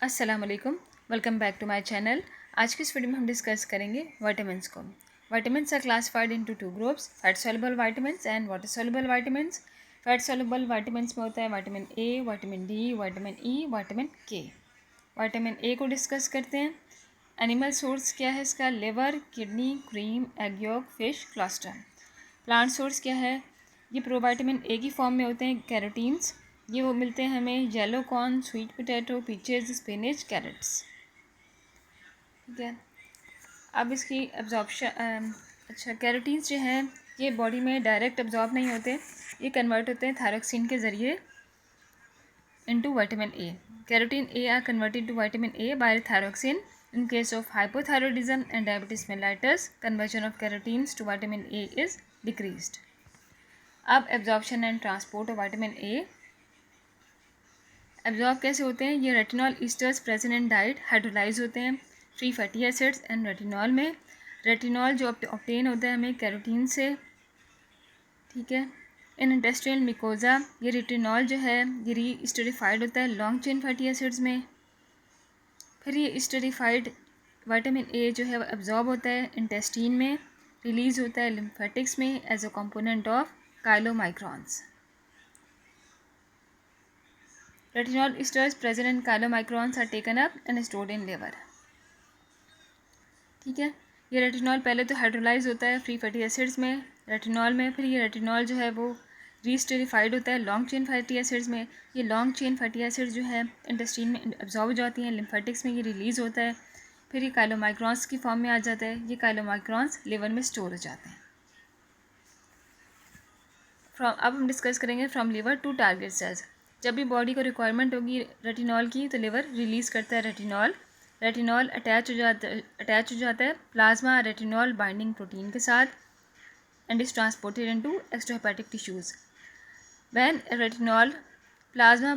अस्सलाम वालेकुम, welcome back to my channel. आज की इस वीडियो में हम डिस्कस करेंगे विटामिन्स को। Vitamins are classified into two groups, fat soluble vitamins and water soluble vitamins. Fat soluble vitamins में होता है vitamin A, vitamin D, vitamin E, vitamin K. Vitamin A को डिस्कस करते हैं। एनिमल सोर्स क्या है इसका? Liver, kidney, cream, egg yolk, fish, colostrum. Plant source क्या है? ये प्रोविटामिन ए की फॉर्म में होते हैं कैरोटीन्स। ये वो मिलते हैं हमें yellow corn, sweet potato, peaches, spinach, carrots. ठीक है, अब इसकी एब्जॉर्प्शन अच्छा, कैरोटीन्स जो हैं ये बॉडी में डायरेक्ट एब्जॉर्ब नहीं होते, ये कन्वर्ट होते हैं थायरोक्सिन के ज़रिए into vitamin A. Carotene are converted to vitamin A by thyroxine. In case of hypothyroidism and diabetes mellitus, conversion of carotenes to vitamin A is decreased. अब absorption and transport of vitamin A. Absorb कैसे होते हैं? ये retinol esters present in diet hydrolyse होते हैं free fatty acids and retinol में। Retinol जो obtain होता है हमें कैरोटीन से। ठीक है, इन इंटेस्टाइनल मिकोजा ये रेटिनॉल जो है ये रीस्टरीफाइड होता है लॉन्ग चेन फैटी एसिड्स में। फिर ये स्टरीफाइड विटामिन ए जो है वो एब्जॉर्ब होता है इंटेस्टीन में, रिलीज़ होता है लिम्फेटिक्स में as a component of chylomicrons. Retinol esters present in chylomicrons are taken up and stored in liver. ठीक है, ये रेटिनॉल पहले तो हाइड्रोलाइज होता है फ्री फैटी एसिड्स में रेटिनॉल में, फिर ये रेटिनॉल जो है वो रीस्टरीफाइड होता है लॉन्ग चेन फैटी एसिड्स में। ये लॉन्ग चेन फैटी एसिड्स जो है इंटेस्टीन में एब्जॉर्ब हो जाती हैं, लिम्फेटिक्स में ये रिलीज़ होता है, फिर ये काइलोमाइक्रॉन्स की फॉर्म में आ जाता है। ये काइलोमाइक्रॉन्स लिवर में स्टोर हो जाते हैं। अब हम डिस्कस करेंगे from liver to target cells. जब भी बॉडी को रिक्वायरमेंट होगी रेटिनॉल की तो लिवर रिलीज़ करता है रेटिनॉल। रेटिनॉल अटैच हो जाता है प्लाज्मा रेटिनॉल बाइंडिंग प्रोटीन के साथ and is transported into extrahepatic tissues. When retinol plasma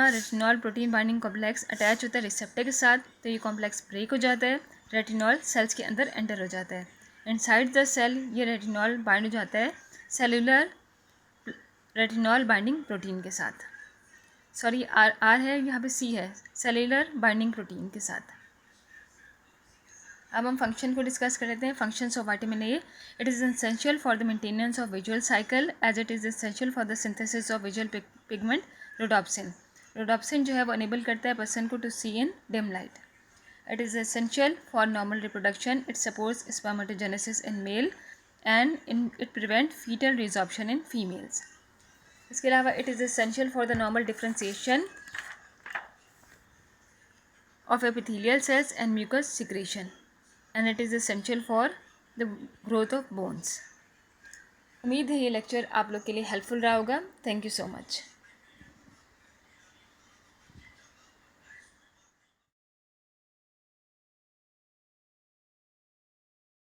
retinol protein binding complex attach होता है रिसेप्टर के साथ, तो ये कॉम्प्लेक्स ब्रेक हो जाता है, रेटिनॉल सेल्स के अंदर एंटर हो जाता है। इनसाइड द सेल ये रेटिनॉल बाइंड हो जाता है सेलुलर रेटिनॉल बाइंडिंग प्रोटीन के साथ। सॉरी, आर है यहाँ पे, सी है, सेलुलर बाइंडिंग प्रोटीन के साथ। अब हम फंक्शन को डिस्कस कर लेते हैं। Functions of vitamin A. It is essential for the maintenance of visual cycle as it is essential for the synthesis of visual pigment rhodopsin. Rhodopsin जो है वो अनेबल करता है पर्सन को to see in dim light. It is essential for normal reproduction. It supports spermatogenesis in male and it prevent fetal resorption in females. इसके अलावा it is essential for the normal differentiation of epithelial cells and mucus secretion and it is essential for the growth of bones. उम्मीद है ये lecture आप लोग के लिए helpful रहा होगा। Thank you so much.